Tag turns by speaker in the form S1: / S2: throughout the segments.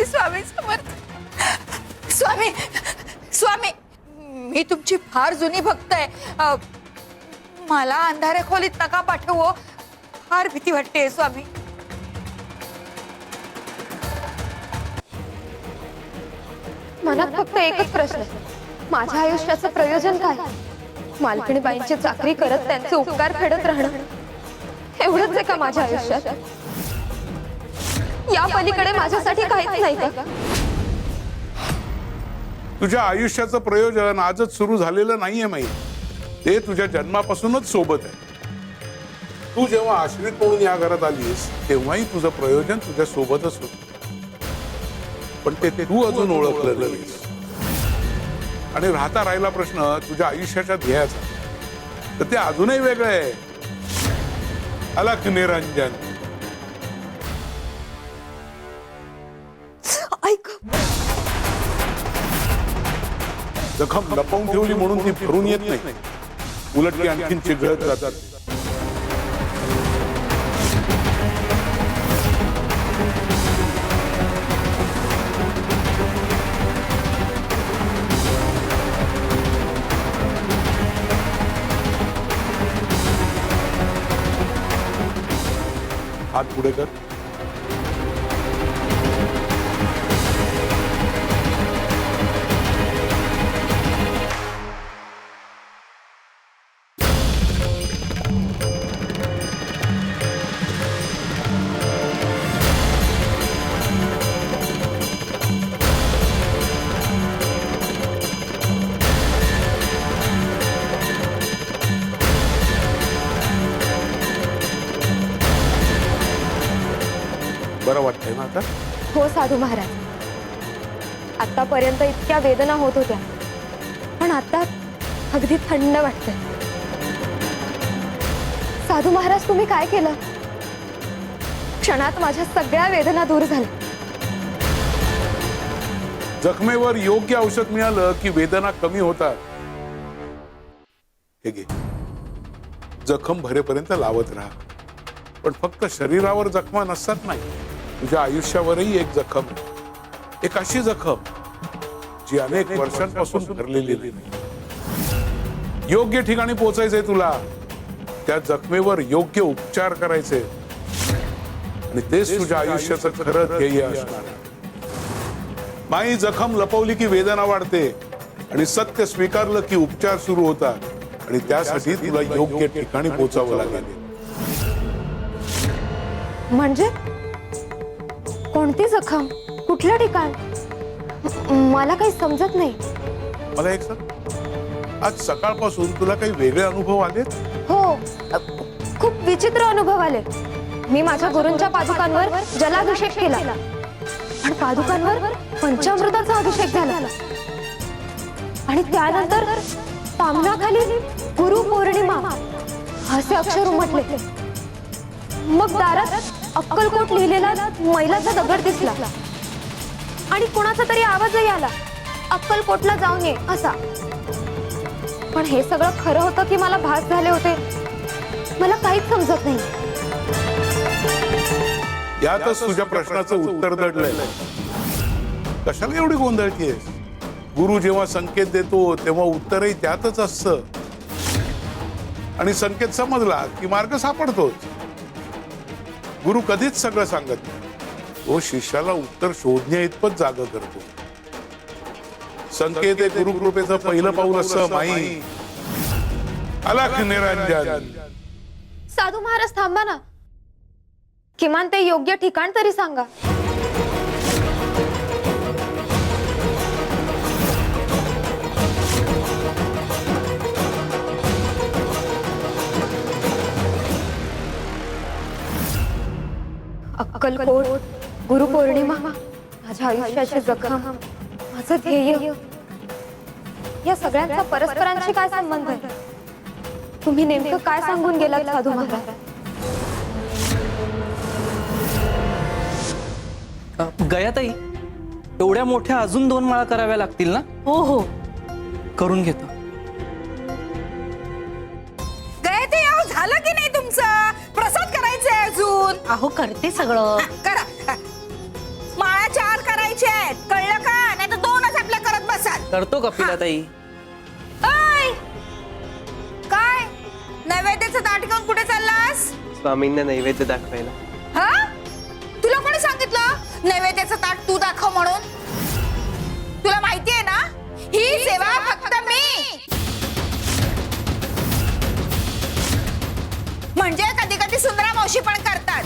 S1: स्वामी समर्थ। स्वामी स्वामी, मी तुमची फार जुनी भक्त आहे। मला अंधाऱ्या खोलीत नका पाठवो, फार भीती वाटते स्वामी।
S2: मनात फक्त एकच प्रश्न आहे, माझ्या आयुष्याचं प्रयोजन काय? मालकीणीबाईंची चाकरी करत त्यांचे उपकार फेडत राहणं एवढंच आहे का माझ्या आयुष्यात? या पलीकडे माझ्यासाठी काहीच नाही का?
S3: तुझ्या आयुष्याचं प्रयोजन आजच सुरू झालेलं नाहीये माई, ते तुझ्या जन्मापासूनच सोबत आहे। तू जेव्हा आश्रित म्हणून या घरात आलीस तेव्हाही तुझं प्रयोजन तुझ्या सोबतच होतं, पण ते तू अजून ओळखलं नाहीस। आणि राहता राहिला प्रश्न तुझ्या आयुष्याच्या ध्येयाचा, तर ते अजूनही वेगळं आहे। अलख निरंजन।
S1: ऐक,
S3: जखम लपवून ठेवली म्हणून ती भरून येत नाही, उलट ती आणखीन चिघळत जातात। हात पुढे कर। बरं वाटतंय ना आता?
S2: हो साधू महाराज, आतापर्यंत इतक्या वेदना होत होत्या, पण आता अगदी थंड वाटतंय। साधू महाराज, तुम्ही काय केलं? क्षणात माझ्या सगळ्या वेदना दूर झाल्या।
S3: जखमेवर योग्य औषध मिळालं की वेदना कमी होतात। हे घे, जखम भरेपर्यंत लावत राहा, पण फक्त शरीरावर जखमा नसतात नाही, तुझ्या आयुष्यावरही एक जखम, एक अशी जखम जी अनेक वर्षांपासून भरलेली नाही। योग्य ठिकाणी पोहोचायचंय तुला, त्या जखमेवर योग्य उपचार करायचे, आणि तेच तुझ्या आयुष्याचं खरं ध्येय असणार। माई, जखम लपवली की वेदना वाढते, आणि सत्य स्वीकारलं की उपचार सुरू होतात, आणि त्यासाठी तुला योग्य ठिकाणी पोहोचावं लागेल।
S2: म्हणजे कोणती जखम, कुठलं ठिकाण? मला काही समजत नाही।
S3: मला एक सांग, आज सकाळपासून तुला काही वेगळे अनुभव आले?
S2: हो, खूप विचित्र अनुभव आले। मी माझ्या गुरूंच्या पादुकांवर जलाभिषेक केला, पण पादुकांवर पंचामृताचा अभिषेक झाला, आणि त्यानंतर ताम्हणाखाली गुरु पौर्णिमा असे अक्षर उमटले। मग दारात अक्कलकोट लिहिलेला मैलाचा दगड दिसला, आणि कोणाचा तरी आवाजही आला, अक्कलकोटला जाऊन ये असा। पण हे सगळं खरं होतं की मला भास झाले होते, मला काहीच समजत नाही।
S3: यातच तुझ्या प्रश्नाचं उत्तर दडलंय। कशाला एवढी गोंधळतीयस? गुरु जेव्हा संकेत देतो तेव्हा उत्तरही त्यातच असतं, आणि संकेत समजला की मार्ग सापडतोच। गुरु कधीच सगळं सांगत नाही, तो शिष्याला उत्तर शोधण्या इतपत जागा करतो। संकेत हे गुरुकृपेचं पहिलं पाऊल असं माई। अलख निरंजन।
S2: साधू महाराज, थांबा ना, किमान ते योग्य ठिकाण तरी सांगा। अक्कलकोट, गुरुपौर्णिमा, माझ्या आयुष्याची जखम, माझं ध्येय, या सगळ्यांचा परस्परांशी काय संबंध आहे? तुम्ही नेमकं काय सांगून गेलात साधू महाराज?
S4: गयाताई, एवढ्या मोठ्या अजून 2 माळा कराव्या लागतील ना?
S1: हो हो,
S4: करून घेतो।
S1: गयाताई, अहो झालं की नाही तुमचं? प्रसाद करायचंय अजून।
S5: अहो करते सगळं।
S1: करा, माळा 4 करायच्या।
S4: करतो कपिलाताई.
S1: ऐ! काय नैवेद्याचं ताट घेऊन कुठे चाललास?
S5: स्वामींना नैवेद्य दाखवायला.
S1: हा? तुला कोणी सांगितलं नैवेद्याचं ताट तू दाखव म्हणून? तुला माहितीये ना ही सेवा फक्त मी. म्हणजे कधी कधी सुंदरा मावशी पण करतात.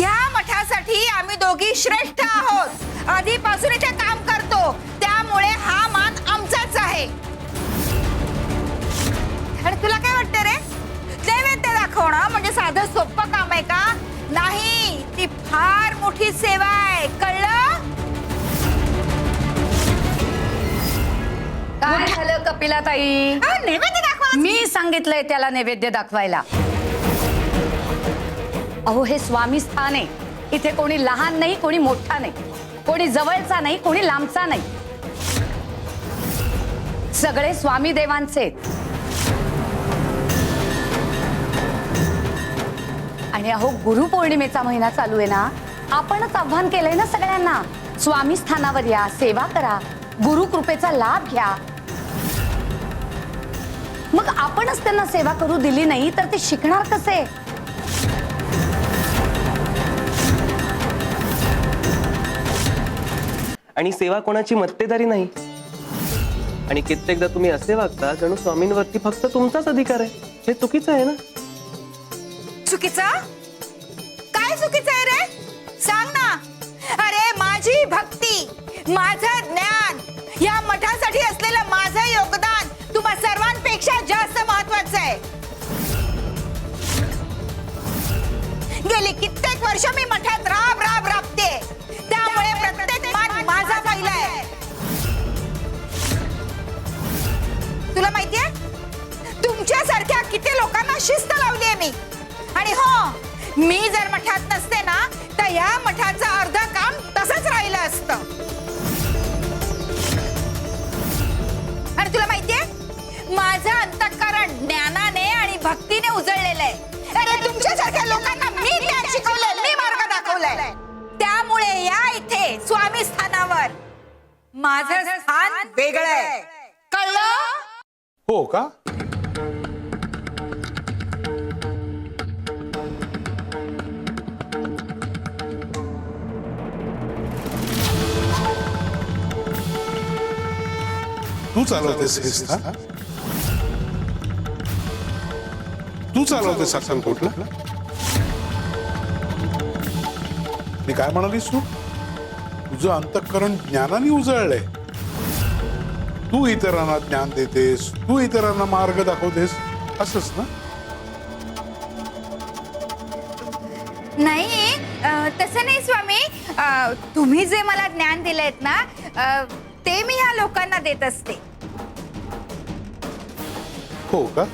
S1: या मठासाठी आम्ही दोघी श्रेष्ठ आहोत. आधीपासून इथे काम करतो त्यामुळे हा मान आमचाच आहे. आणि तुला काय वाटतं रे नैवेद्य दाखवणं म्हणजे साधं सोपं काम आहे का? नाही, ती फार मोठी सेवा आहे, कळलं?
S6: काय झालं कपिलाताई?
S1: नैवेद्य दाखवा.
S6: मी सांगितलंय त्याला नैवेद्य दाखवायला. अहो हे स्वामी स्थान आहे. इथे कोणी लहान नाही, कोणी मोठा नाही, कोणी जवळचा नाही, कोणी लांबचा नाही. सगळे स्वामी देवांचे आहेत. आणि अहो गुरुपौर्णिमेचा महिना चालू आहे ना, आपणच आव्हान केलंय ना सगळ्यांना, स्वामी स्थानावर या, सेवा करा, गुरु कृपेचा लाभ घ्या. मग आपणच त्यांना सेवा करू दिली नाही तर ते शिकणार कसे?
S5: आणि सेवा कोणाची मत्तेदारी नाही. आणि कित्येकदा तुम्ही असे वागता जणू स्वामींवरती फक्त तुमचाच अधिकार आहे. हे चुकीचं आहे ना.
S1: चुकीचं? काय चुकीचं आहे रे? सांग ना. अरे माझी भक्ती, माझं ज्ञान, या मठासाठी असलेलं माझं योगदान तुम्हा सर्वांपेक्षा जास्त महत्वाचं आहे. गेली कित्येक वर्ष मी मठात राब राब राबते, त्यामुळे प्रत्येक मान माझा पाहिलाय. तुला माहितीये तुमच्यासारख्या किती लोकांना शिस्त लावली आहे मी. आणि हो, मी जर मठात नसते ना तर या मठाचं अर्ध काम तसंच राहिलं असतं. आणि तुला माहितीये माझं अंतःकरण ज्ञानाने आणि भक्तीने उजळलेलं आहे. अरे तुमच्यासारख्या लोकांना मी ज्ञान शिकवलंय, मी मार्ग दाखवलाय. त्यामुळे या इथे स्वामी स्थानावर माझं स्थान वेगळं आहे, कळलं?
S3: हो का? तू चालवतेस हे स्थान? तू चालवतेस अक्कलकोटला? मी काय म्हणालीस तू? तुझं अंतःकरण ज्ञानाने उजळलंय. तू इतरांना ज्ञान देतेस, तू इतरांना मार्ग दाखवतेस, असंच ना?
S1: नाही, तसं नाही स्वामी. तुम्ही जे मला ज्ञान दिलेत ना ते मी ह्या लोकांना देत असते.
S3: हो का?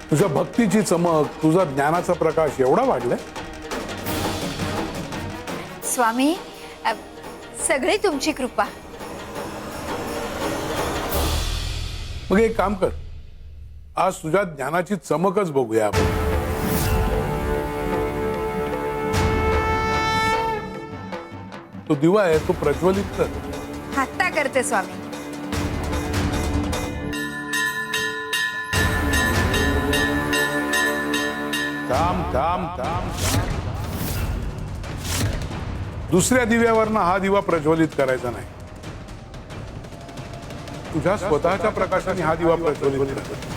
S3: तुझ्या भक्तीची चमक, तुझा ज्ञानाचा प्रकाश एवढा वाढलाय?
S1: स्वामी, सगळी तुमची कृपा.
S3: मग एक काम कर, आज तुझ्या ज्ञानाची चमकच बघूया आपण. तो दिवा आहे तो प्रज्वलित कर.
S1: आत्ता करते स्वामी.
S3: थांब थांब थांब. दुसऱ्या दिव्यावरनं हा दिवा प्रज्वलित करायचा नाही. तुझ्या स्वतःच्या प्रकाशाने हा दिवा प्रज्वलित कर.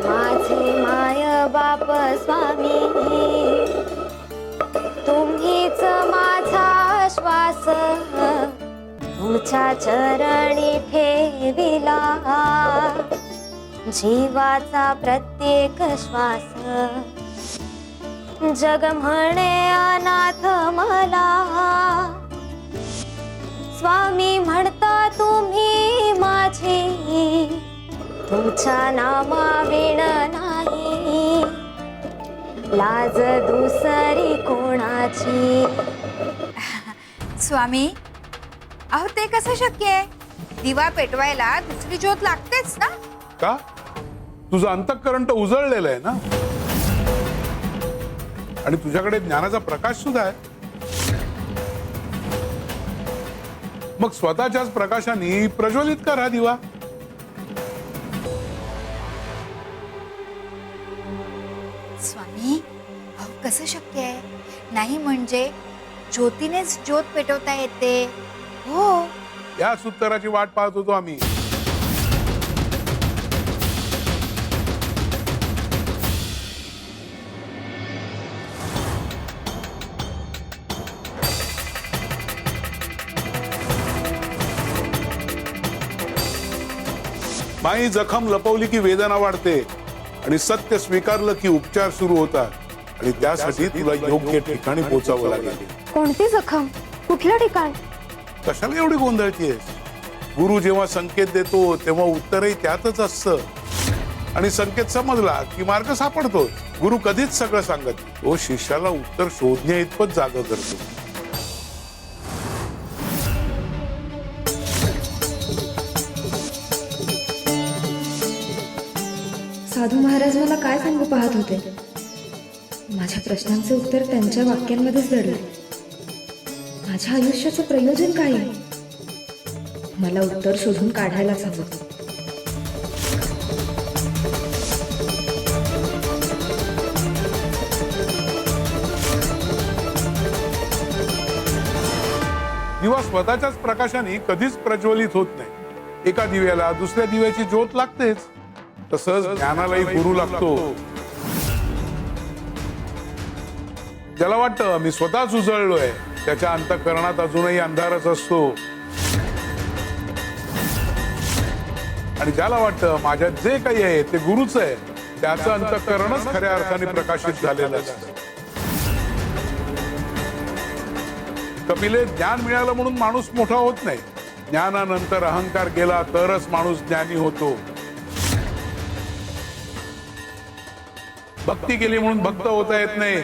S2: माझे माय बाप स्वामी, तुम्हीच माझा श्वास, तुमच्या चरणी ठेविला जीवाचा प्रत्येक श्वास. जग म्हणे अनाथ मला, स्वामी म्हणता तुम्ही माझे, तुमच्या नामाविण नाही. लाज दुसरी कोणाची.
S1: स्वामी, अहो ते कसं शक्य आहे? दिवा पेटवायला दुसरी ज्योत लागतेच ना.
S3: का? तुझं अंतःकरण तर उजळलेलं आहे ना, आणि तुझ्याकडे ज्ञानाचा प्रकाश सुद्धा आहे. मग स्वतःच्याच प्रकाशाने प्रज्वलित कर हा दिवा.
S1: स्वामी, अहो कसं शक्य आहे? नाही म्हणजे ज्योतीनेच ज्योत पेटवता येते. हो.
S3: याच उत्तराची वाट पाहत होतो आम्ही. माई जखम लपवली की वेदना वाढते, आणि सत्य स्वीकारलं की उपचार सुरू होतात, आणि त्यासाठी तुला योग्य ठिकाणी पोहोचावं लागेल.
S2: कोणती जखम? कुठलं ठिकाण?
S3: कशाला एवढी गोंधळतीयस? गुरु जेव्हा संकेत देतो तेव्हा उत्तरही त्यातच असतं, आणि संकेत समजला की मार्ग सापडतो. गुरु कधीच सगळं सांगत नाही. तो शिष्याला उत्तर शोधण्या इतपत जागा करतो.
S2: साधू महाराज मला काय सांगू पाहत होते? माझ्या प्रश्नांचे उत्तर त्यांच्या वाक्यांमध्येच दडले. माझ्या आयुष्याचं प्रयोजन काय आहे? मला उत्तर शोधून काढायलाच हवं.
S3: दिवा स्वतःच्याच प्रकाशाने कधीच प्रज्वलित होत नाही. एका दिव्याला दुसऱ्या दिव्याची ज्योत लागतेच. तसंच ज्ञानालाही गुरु लागतो. ज्याला वाटतं मी स्वतःच उजळलोय, त्याच्या अंतःकरणात अजूनही अंधारच असतो. आणि ज्याला वाटतं माझ्यात जे काही आहे ते गुरुच आहे, त्याचं अंतःकरणच खऱ्या अर्थाने प्रकाशित झालेलं असतं. कपिले, ज्ञान मिळालं म्हणून माणूस मोठा होत नाही. ज्ञानानंतर अहंकार गेला तरच माणूस ज्ञानी होतो. भक्ती केली म्हणून भक्त होता येत नाही.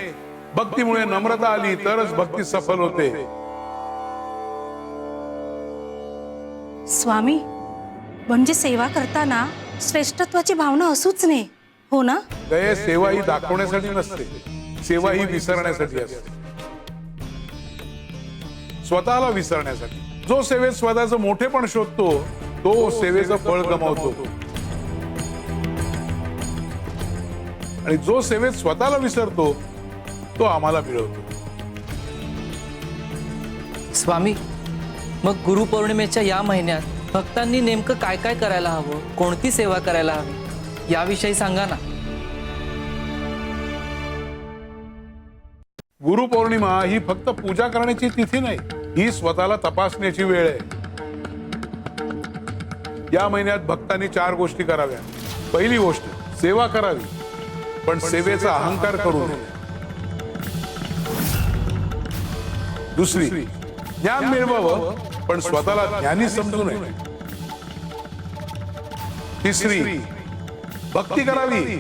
S3: भक्तीमुळे नम्रता आली तरच भक्ती सफल होते.
S7: स्वामी, म्हणजे सेवा करताना श्रेष्ठत्वाची भावना असूच नाही, हो ना?
S3: गये, सेवा ही दाखवण्यासाठी नसते, सेवा ही विसरण्यासाठी असते. स्वतःला विसरण्यासाठी. जो सेवेत स्वतःचं मोठेपण शोधतो तो सेवेचं फळ गमावतो, आणि जो सेवेत स्वतःला विसरतो तो आम्हाला मिळवतो.
S4: स्वामी, मग गुरुपौर्णिमेच्या या महिन्यात भक्तांनी नेमकं काय काय करायला हवं, कोणती सेवा करायला हवी, याविषयी सांगा ना.
S3: गुरुपौर्णिमा ही फक्त पूजा करण्याची तिथी नाही, ही स्वतःला तपासण्याची वेळ आहे. या महिन्यात भक्तांनी 4 गोष्टी कराव्या. पहिली गोष्ट, सेवा करावी, पण सेवेचा अहंकार करू नये. दुसरी, ज्ञान मिळवावं पण स्वतःला ज्ञानी समजू नये. तिसरी, भक्ती करावी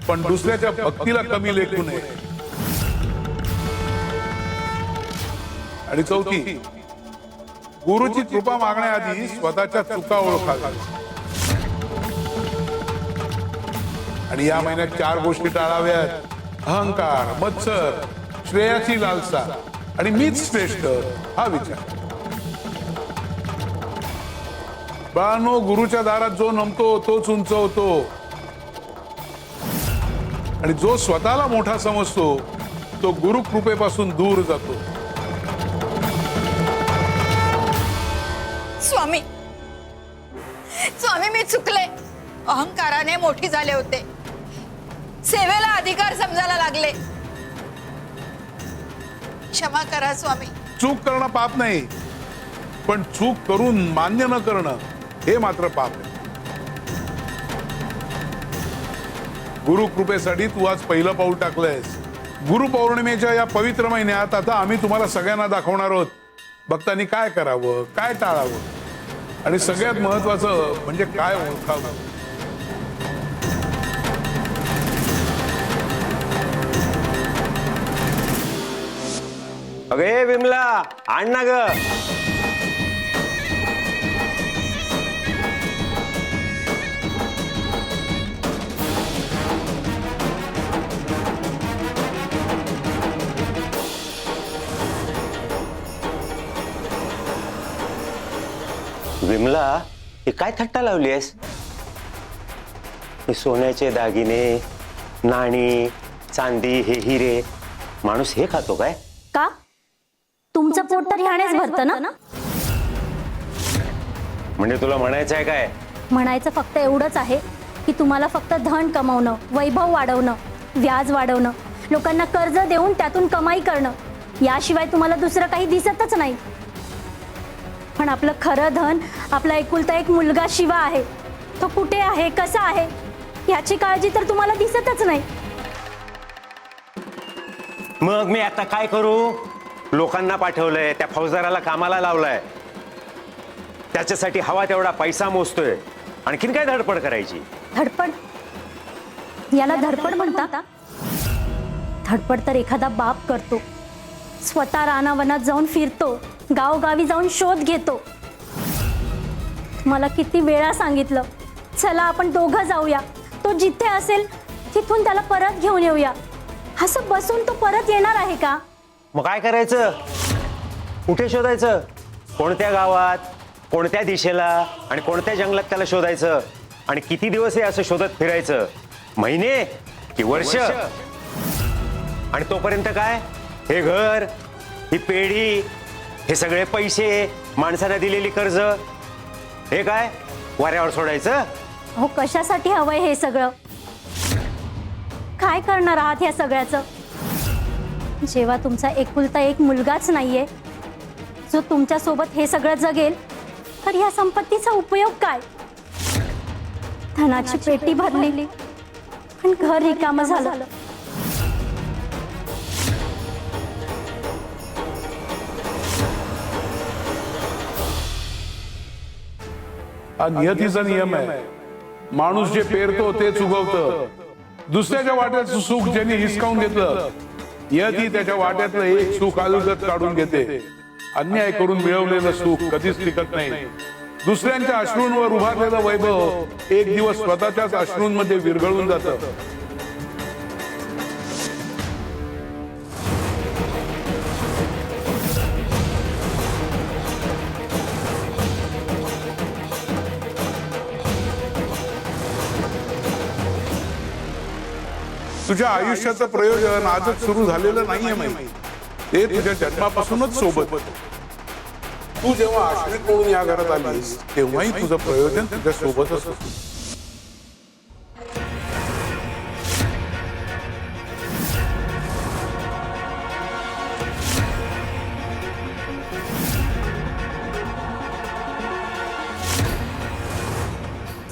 S3: पण दुसऱ्याच्या भक्तीला कमी लेखू नये. आणि चौथी, गुरुची कृपा मागण्याआधी स्वतःच्या चुका ओळखाव्या. आणि या महिन्यात 4 गोष्टी टाळाव्यात. अहंकार, मत्सर, श्रेयाची लालसा आणि मीच श्रेष्ठ हा विचार. बाळांनो, गुरुच्या दारात जो नमतो तोच उंचवतो, आणि जो स्वतःला मोठा समजतो तो गुरु कृपेपासून दूर जातो.
S1: स्वामी, स्वामी, मी चुकले. अहंकाराने मोठी झाले होते. सेवेला अधिकार समजायला लागले. क्षमा करा स्वामी.
S3: चूक करणं पाप नाही, पण चूक करून मान्य न करणं हे मात्र पाप आहे. गुरु कृपेसाठी तू आज पहिलं पाऊल टाकलंयस. गुरु पौर्णिमेच्या या पवित्र महिन्यात आता आम्ही तुम्हाला सगळ्यांना दाखवणार आहोत भक्तांनी काय करावं, काय टाळावं, आणि सगळ्यात महत्वाचं म्हणजे काय ओळखावं.
S8: अगे विमला आण ना ग. विमला हे काय थट्टा लावली आहेस? हे सोन्याचे दागिने, नाणी, चांदी, हे हिरे, माणूस हे खातो काय?
S7: का तुमचं पोट तर ह्यानेच भरतं ना?
S8: म्हणजे तुला म्हणायचं आहे काय?
S7: म्हणायचं फक्त एवढंच आहे की तुम्हाला फक्त धन कमवणं, वैभव वाढवणं, व्याज वाढवणं, लोकांना कर्ज देऊन त्यातून कमाई करणं, याशिवाय तुम्हाला दुसरं काही दिसतच नाही. पण आपलं खरं धन आपला एकुलता एक मुलगा शिवा आहे. तो कुठे आहे, कसा आहे, याची काळजी तर तुम्हाला दिसतच नाही.
S8: मग मी आता काय करू? लोकांना पाठवलंय, त्या फौजदाराला कामाला लावलंय, त्याच्यासाठी हवा तेवढा पैसा मोजतोय. आणखीन काय धडपड करायची?
S7: धडपड? याला धडपड म्हणता? धडपड तर एखादा बाप करतो. स्वतः रानावनात जाऊन फिरतो, गावोगावी जाऊन शोध घेतो. मला किती वेळा सांगितलं, चला आपण दोघं जाऊया, तो जिथे असेल तिथून त्याला परत घेऊन येऊया. असं बसून तो परत येणार आहे का?
S8: मग काय करायचं? कुठे शोधायचं? कोणत्या गावात, कोणत्या दिशेला आणि कोणत्या जंगलात त्याला शोधायचं? आणि किती दिवस हे असं शोधत फिरायचं? महिने की वर्ष? आणि तोपर्यंत काय? हे घर, ही पेढी, हे सगळे पैसे, माणसाला दिलेली कर्ज, हे काय वाऱ्यावर सोडायचं?
S7: हो, कशासाठी हवंय हे सगळं? काय करणार आहात या सगळ्याचं? जेव्हा तुमचा एकुलता एक मुलगाच नाहीये जो तुमच्या सोबत हे सगळं जगेल, तर या संपत्तीचा उपयोग काय? धनाची पेटी भरली पण घर रिकामं झालं.
S3: हा नियतीचा नियम आहे. माणूस जे पेरतो तेच उगवतं. दुसऱ्याच्या वाट्याचं सुख ज्यांनी हिसकावून घेतलं, नियती त्याच्या वाट्यातलं एक सुख अलगद काढून घेते. अन्याय करून मिळवलेलं सुख कधीच टिकत नाही. दुसऱ्यांच्या अश्रूंवर उभारलेलं वैभव एक दिवस स्वतःच्याच अश्रूंमध्ये विरघळून जातं. तुझ्या आयुष्याचं प्रयोजन आजच सुरू झालेलं नाहीये माहिती. ते तुझ्या जन्मापासूनच सोबत. तू जेव्हा आश्रित म्हणून या घरात आलीस तेव्हाही तुझं प्रयोजन तुझ्या सोबतच होतं.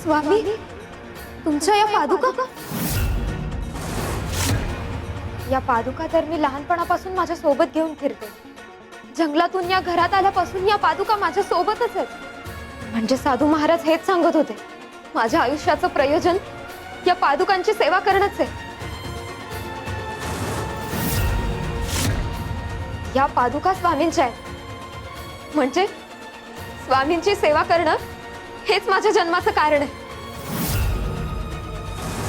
S2: स्वामी, तुमच्या या पादुका? या पादुका तर मी लहानपणापासून माझ्या सोबत घेऊन फिरते. जंगलातून या घरात आल्यापासून या पादुका माझ्या सोबतच आहेत. म्हणजे साधू महाराज हेच सांगत होते, माझ्या आयुष्याचं प्रयोजन या पादुकांची सेवा करणंच आहे. या पादुका स्वामींच्या आहेत. म्हणजे स्वामींची सेवा करणं हेच माझ्या जन्माचं कारण आहे.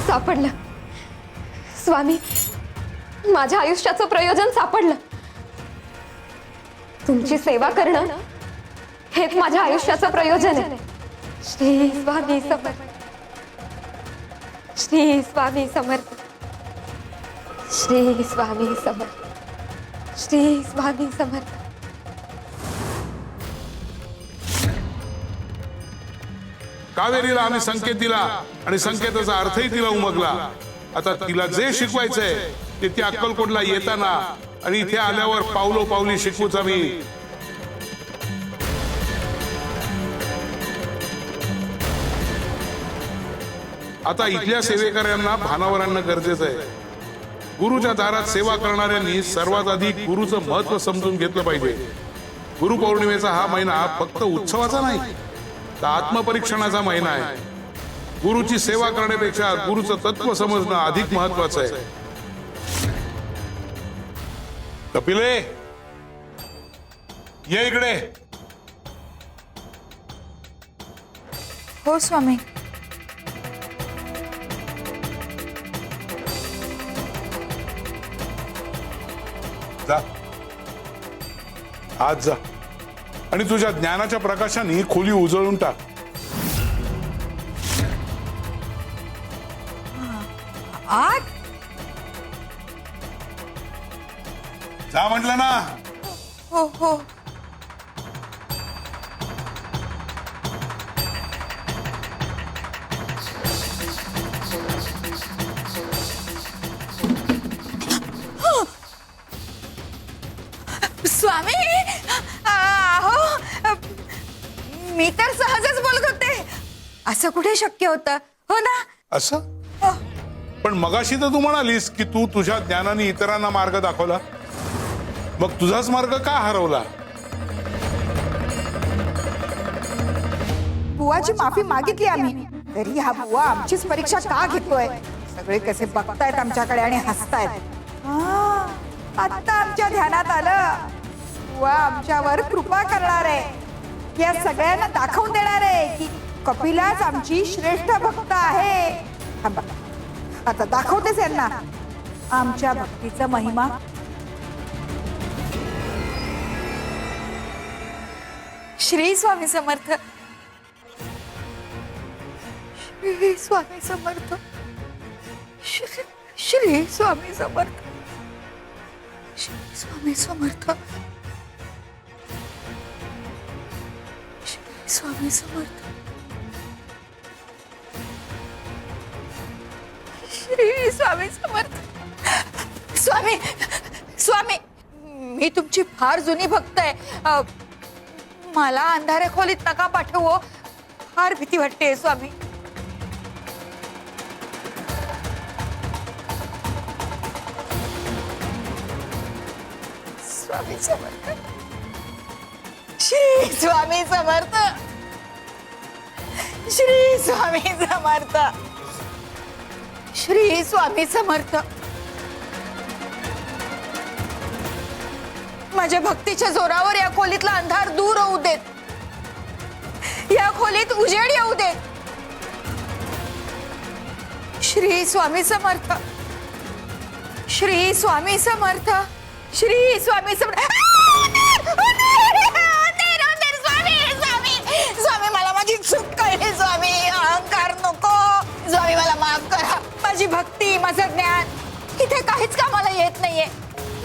S2: सापडलं स्वामी, माझ्या आयुष्याचं प्रयोजन सापडलं. तुमची सेवा करणं हेच माझ्या आयुष्याचं प्रयोजन आहे. श्री स्वामी समर्थ, श्री स्वामी समर्थ, श्री स्वामी समर्थ, श्री स्वामी समर्थ.
S3: कावेरीला आम्ही संकेत दिला आणि संकेताचा अर्थही तिला उमगला. आता तिला जे शिकवायचंय ते ती अक्कलकोटला येताना आणि इथे आल्यावर पावलोपावली शिकवूच आम्ही. आता इथल्या सेवेकऱ्यांना भानावर आणणं गरजेचं आहे. गुरुच्या दारात सेवा करणाऱ्यांनी सर्वात आधी गुरुचं महत्व समजून घेतलं पाहिजे. गुरुपौर्णिमेचा हा महिना फक्त उत्सवाचा नाही, तर आत्मपरीक्षणाचा महिना आहे. गुरुची सेवा करण्यापेक्षा गुरुचं तत्व समजणं अधिक महत्वाचं आहे. कपिले, ये इकडे.
S1: हो स्वामी.
S3: जा आज जा आणि तुझ्या ज्ञानाच्या प्रकाशाने खोली उजळून टाक.
S1: आत
S3: जा म्हटलं ना.
S1: हो हो. स्वामी अहो मी तर सहजच बोलत होते. असं कुठे शक्य होतं हो ना.
S3: असं पण मगाशी तर तू म्हणालीस की तू तुझ्या ज्ञानाने इतरांना मार्ग दाखवला. मग तुझाच मार्ग का हरवला?
S1: बुवाची माफी मागितली आम्ही, तरी हा बुवा आमचीच परीक्षा का घेतोय? सगळे कसे बघतायत आमच्याकडे आणि हसतायत. आता आमच्या ध्यानात आलं, बुवा आमच्यावर कृपा करणार आहे. या सगळ्यांना दाखवून देणार आहे की कपिलाच आमची श्रेष्ठ भक्त आहे. थांबा, आता दाखवतेच यांना आमच्या भक्तीचा महिमा. श्री स्वामी समर्थ. श्री स्वामी समर्थ. श्री स्वामी समर्थ. श्री स्वामी समर्थ. श्री स्वामी समर्थ. श्री स्वामी समर्थ. स्वामी स्वामी मी तुमची फार जुनी भक्त आहे. मला अंधाऱ्या खोलीत नका पाठवू. फार भीती वाटते स्वामी. स्वामी समर्थ. श्री स्वामी समर्थ. श्री स्वामी समर्थ. श्री स्वामी समर्थ. माझ्या भक्तीच्या जोरावर या खोलीतला अंधार दूर होऊ देत. या खोलीत उजेड येऊ देत. श्री स्वामी समर्थ. श्री स्वामी समर्थ. श्री स्वामी समर्थ. स्वामी मला माझी चूक कळली. स्वामी अहंकार नको. स्वामी मला माफ करा. माझी भक्ती, माझं ज्ञान इथे काहीच कामाला येत नाहीये.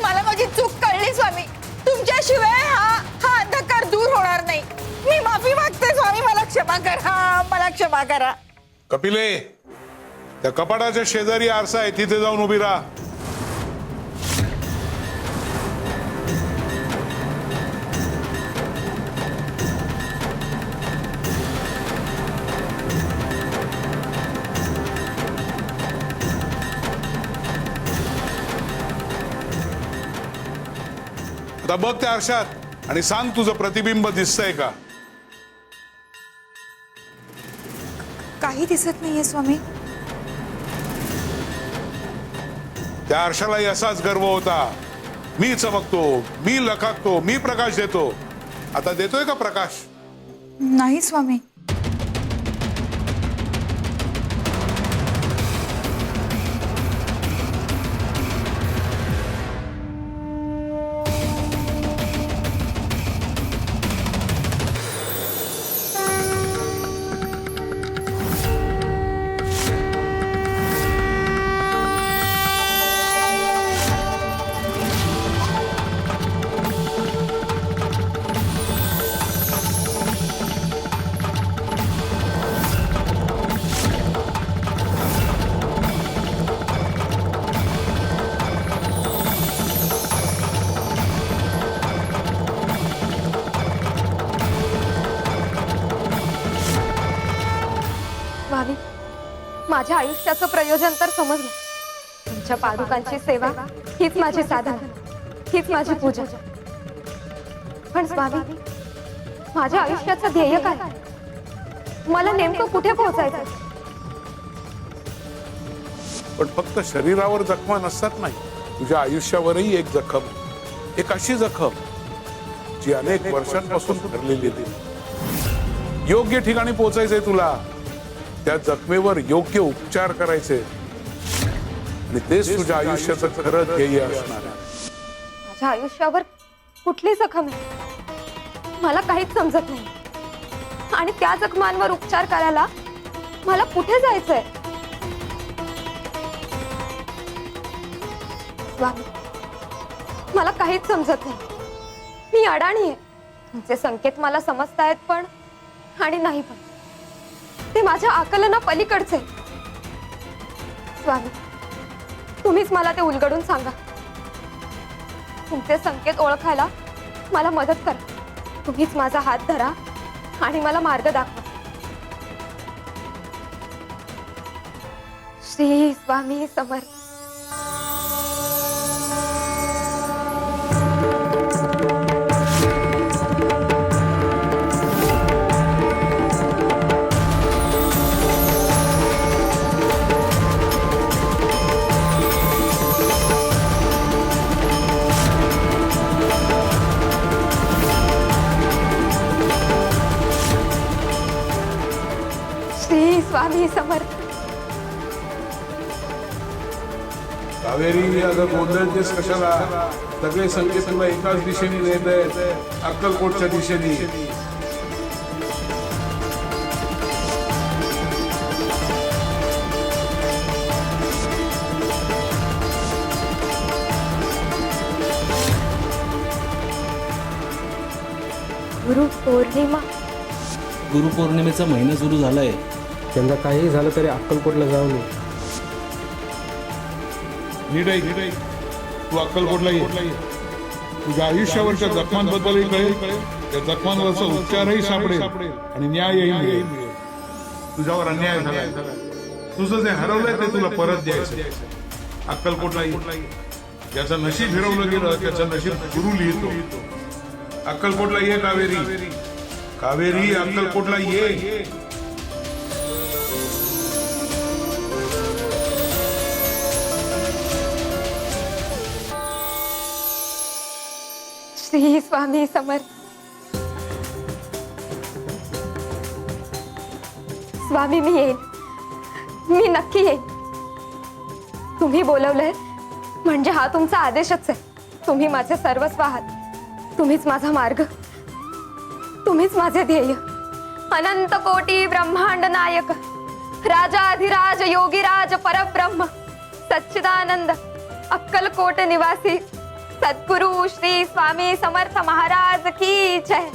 S1: मला माझी चूक कळली स्वामी. तुमच्याशिवाय हा अंधकार दूर होणार नाही. मी माफी मागते स्वामी. मला क्षमा करा. मला क्षमा करा.
S3: कपिले, त्या कपाटाच्या शेजारी आरसा आहे, तिथे जाऊन उभी राहा. आता बघ त्या आरशात आणि सांग तुझं प्रतिबिंब दिसतंय का?
S1: काही दिसत नाहीये स्वामी.
S3: त्या आरशालाही असाच गर्व होता. मी चमकतो, मी लखाकतो, मी प्रकाश देतो. आता देतोय का प्रकाश?
S1: नाही स्वामी.
S2: भाभी, माझ्या आयुष्याचं प्रयोजन तर समजलं. तुमच्या पादुकांची सेवा हीच माझी साधना, हीच माझी पूजा. पण स्वामी, माझ्या आयुष्याचं ध्येय काय? मला नेमकं कुठे पोहोचायचं?
S3: पण फक्त शरीरावर जखमा नसतात नाही, तुझ्या आयुष्यावरही एक जखम, एक अशी जखम जी अनेक वर्षांपासून ठरलेली होती. योग्य ठिकाणी पोहोचायचंय तुला. त्या जखमेवर योग्य उपचार करायचे आणि तेच तुझ्या आयुष्याचं खरं ध्येय असणार आहे.
S2: माझ्या आयुष्यावर कुठली जखम आहे मला काहीच समजत नाही. आणि त्या जखमांवर उपचार करायला मला कुठे जायचंय? स्वामी, मला काहीच समजत नाही. मी अडाणी आहे. तुमचे संकेत मला समजतायत पण आणि नाही पण ते माझ्या आकलना पलीकडचे. स्वामी, तुम्हीच मला ते उलगडून सांगा. तुमचे संकेत ओळखायला मला मदत करा. तुम्हीच माझा हात धरा आणि मला मार्ग दाखवा. श्री स्वामी समर्थ. श्री स्वामी समर्थ.
S3: कावेरी, अगं गोंधळतेस कशाला? सगळे संकेत तुला एकाच दिशेने नेत आहेत, अक्कलकोटच्या दिशेने.
S2: गुरु पौर्णिमा.
S9: गुरुपौर्णिमेचा महिना सुरू झालाय.
S5: यंदा काही झालं तरी अक्कलकोटला जाऊ नये.
S3: नीट ऐक, तू अक्कलकोटला ये. तुझ्या आयुष्यावरच्या जखमांबद्दलही कळेल, त्या जखमांवरचा उपचारही सापडेल आणि न्यायही मिळेल. तुझ्यावर अन्याय झालाय, तुझं जे हरवलंय ते तुला परत द्यायचं. अक्कलकोटला ये. ज्याचं नशीब हिरवलं गेलं त्याचं नशीब गुरु लिहितो. अक्कलकोटला ये कावेरी. कावेरी, अक्कलकोटला ये.
S2: श्री स्वामी समर्थ. स्वामी, मी येईन. मी नक्की येईन. तुम्ही बोलवलंय म्हणजे हा तुमचा आदेशच आहे. तुम्ही माझे सर्वस्व आहात. तुम्हीच माझा मार्ग, तुम्हीच माझे ध्येय. अनंत कोटी ब्रह्मांड नायक, राजाधिराज योगीराज परब्रह्म सच्चिदानंद अक्कलकोट निवासी सद्गुरु श्री स्वामी समर्थ महाराज की जय.